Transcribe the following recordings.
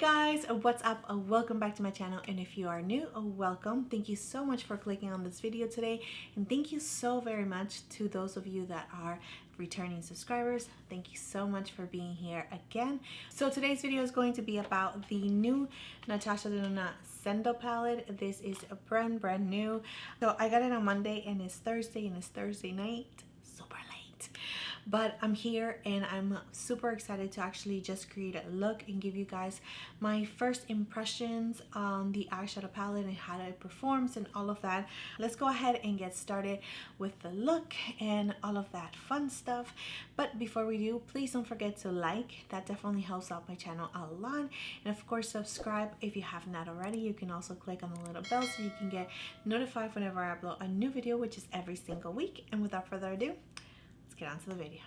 guys, what's up? Welcome back to my channel, and if you are new, welcome. Thank you so much for clicking on this video today, and thank you so very much to those of you that are returning subscribers. Thank you so much for being here again. So today's video is going to be about the new Natasha Denona Zendo palette. This is a brand new. So I got it on Monday and it's Thursday night. Super late. But I'm here and I'm super excited to actually just create a look and give you guys my first impressions on the eyeshadow palette and how it performs and all of that. Let's go ahead and get started with the look and all of that fun stuff. But before we do, please don't forget to like. That definitely helps out my channel a lot. And of course, subscribe if you have not already. You can also click on the little bell so you can get notified whenever I upload a new video, which is every single week. And without further ado, let's get on to the video.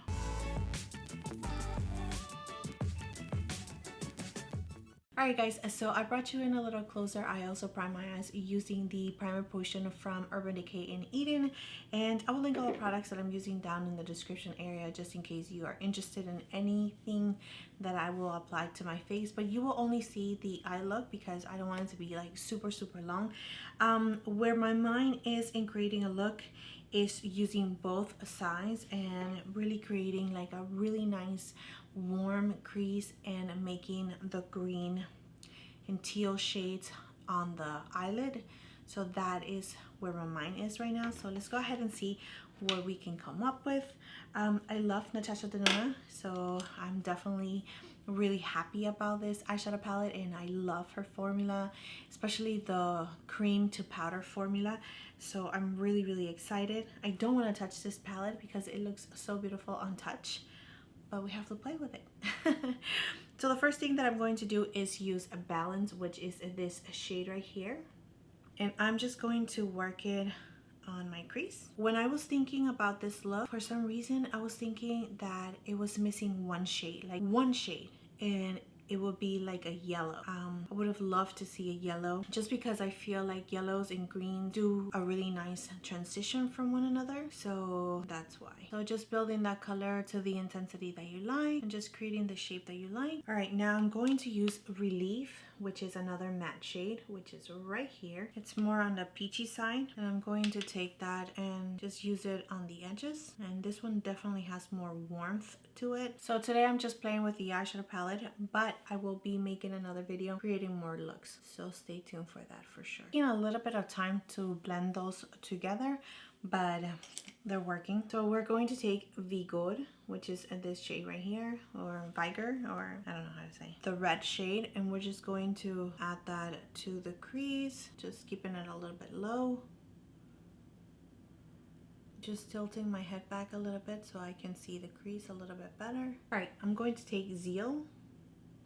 Alright guys, so I brought you in a little closer. I also prime my eyes using the primer potion from Urban Decay in Eden, and I will link all the products that I'm using down in the description area just in case you are interested in anything that I will apply to my face. But you will only see the eye look because I don't want it to be like super long. Where my mind is in creating a look is using both sides and really creating like a really nice warm crease and making the green and teal shades on the eyelid. So that is where my mind is right now. So let's go ahead and see what we can come up with. I love Natasha Denona, so I'm definitely really happy about this eyeshadow palette, and I love her formula, especially the cream to powder formula. So I'm really excited. I don't want to touch this palette because it looks so beautiful on touch, but we have to play with it. So the first thing that I'm going to do is use a balance, which is this shade right here, and I'm just going to work it on my crease. When I was thinking about this look, for some reason I was thinking that it was missing one shade, like one shade, and it would be like a yellow. I would have loved to see a yellow just because I feel like yellows and green do a really nice transition from one another. So that's why. So just building that color to the intensity that you like and just creating the shape that you like. All right, now I'm going to use Relief, which is another matte shade, which is right here. It's more on the peachy side, and I'm going to take that and just use it on the edges. And this one definitely has more warmth to it. So today I'm just playing with the eyeshadow palette, but I will be making another video creating more looks, so stay tuned for that for sure. Taking a little bit of time to blend those together, but they're working. So we're going to take Vigor, which is this shade right here, or Vigor, or I don't know how to say, the red shade, and we're just going to add that to the crease, just keeping it a little bit low. Just tilting my head back a little bit so I can see the crease a little bit better. All right, I'm going to take Zeal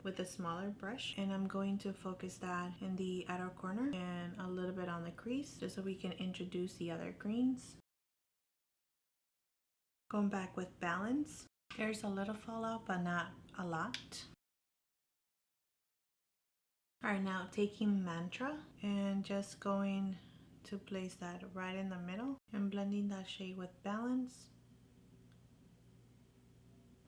with a smaller brush, and I'm going to focus that in the outer corner and a little bit on the crease just so we can introduce the other greens. Going back with Balance. There's a little fallout, but not a lot. All right, now taking Mantra and just going to place that right in the middle and blending that shade with Balance.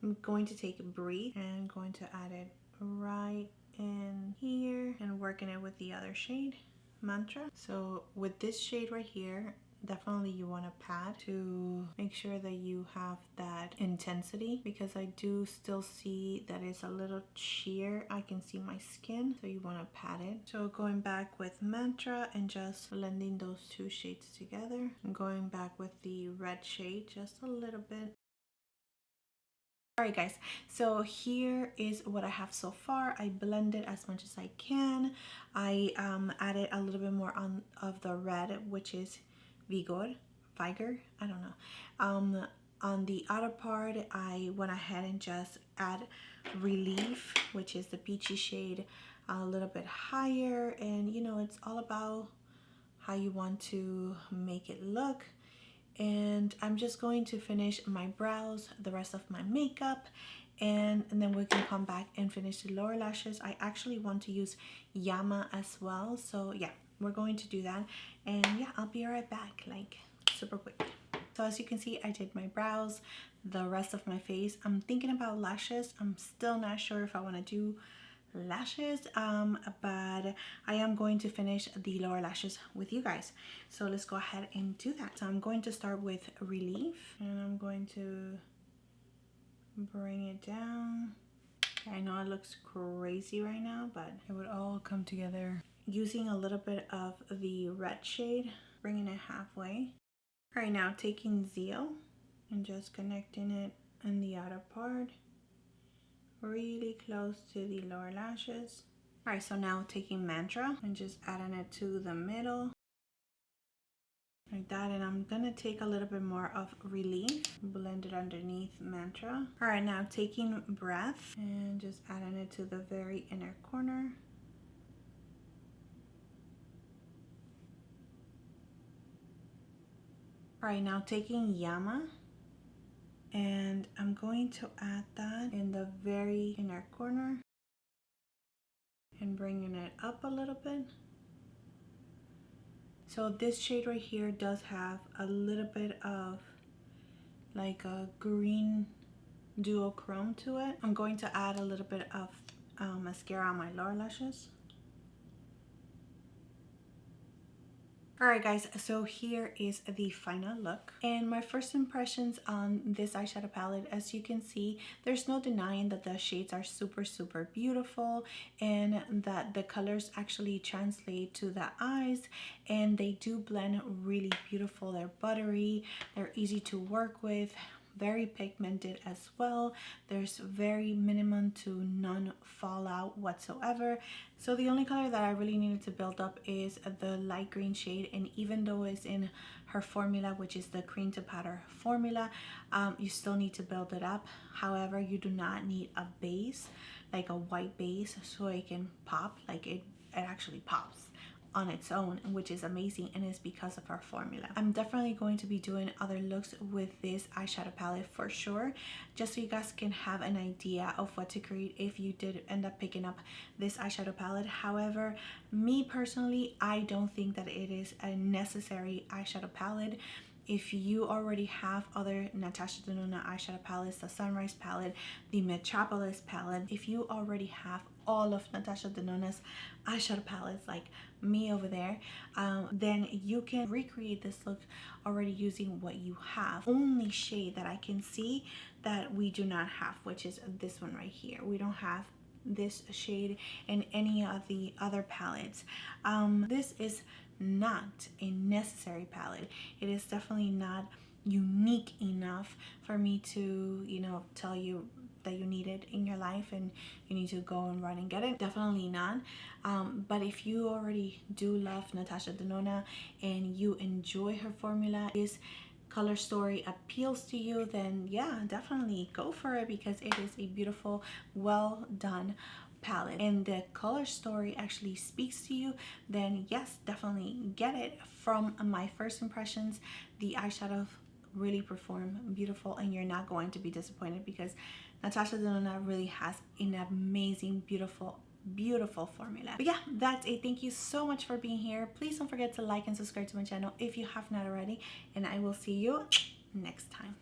I'm going to take Breathe and going to add it right in here and working it with the other shade, Mantra. So with this shade right here, definitely you want to pat to make sure that you have that intensity, because I do still see that it's a little sheer. I can see my skin, so you want to pat it. So going back with Mantra and just blending those two shades together. I'm going back with the red shade just a little bit. Alright guys, so here is what I have so far. I blended as much as I can. I added a little bit more of the red, which is Vigor, I don't know. On the outer part, I went ahead and just add Relief, which is the peachy shade, a little bit higher. And you know, it's all about how you want to make it look. And I'm just going to finish my brows, the rest of my makeup, and then we can come back and finish the lower lashes. I actually want to use Yama as well, so yeah, we're going to do that. And yeah, I'll be right back, like super quick. So as you can see, I did my brows, the rest of my face. I'm thinking about lashes. I'm still not sure if I want to do lashes, but I am going to finish the lower lashes with you guys. So let's go ahead and do that. So I'm going to start with Relief, and I'm going to bring it down. I know it looks crazy right now, but it would all come together using a little bit of the red shade, bringing it halfway. All right, now taking Zeo and just connecting it in the outer part, really close to the lower lashes. All right, so now taking Mantra and just adding it to the middle like that, and I'm gonna take a little bit more of Relief, blend it underneath Mantra. All right, now taking Breath and just adding it to the very inner corner. All right, now taking Yama, and I'm going to add that in the very inner corner and bringing it up a little bit. So this shade right here does have a little bit of like a green duochrome to it. I'm going to add a little bit of mascara on my lower lashes. Alright guys, so here is the final look, and my first impressions on this eyeshadow palette. As you can see, there's no denying that the shades are super beautiful and that the colors actually translate to the eyes, and they do blend really beautiful. They're buttery, they're easy to work with, very pigmented as well. There's very minimum to none fallout whatsoever. So the only color that I really needed to build up is the light green shade, and even though it's in her formula, which is the cream to powder formula, you still need to build it up. However, you do not need a base, like a white base, so it can pop. Like it actually pops on its own, which is amazing, and it's because of our formula. I'm definitely going to be doing other looks with this eyeshadow palette for sure, just so you guys can have an idea of what to create if you did end up picking up this eyeshadow palette. However, me personally, I don't think that it is a necessary eyeshadow palette. If you already have other Natasha Denona eyeshadow palettes, the Sunrise palette, the Metropolis palette, if you already have all of Natasha Denona's eyeshadow palettes like me over there, then you can recreate this look already using what you have. Only shade that I can see that we do not have, which is this one right here. We don't have this shade in any of the other palettes. This is not a necessary palette. It is definitely not unique enough for me to, you know, tell you that you need it in your life and you need to go and run and get it. Definitely not. But if you already do love Natasha Denona and you enjoy her formula, this color story appeals to you, then yeah, definitely go for it, because it is a beautiful, well done palette and the color story actually speaks to you, then yes, definitely get it. From my first impressions, the eyeshadow really perform beautiful, and you're not going to be disappointed, because Natasha Denona really has an amazing, beautiful formula. But yeah, that's it. Thank you so much for being here. Please don't forget to like and subscribe to my channel if you have not already, and I will see you next time.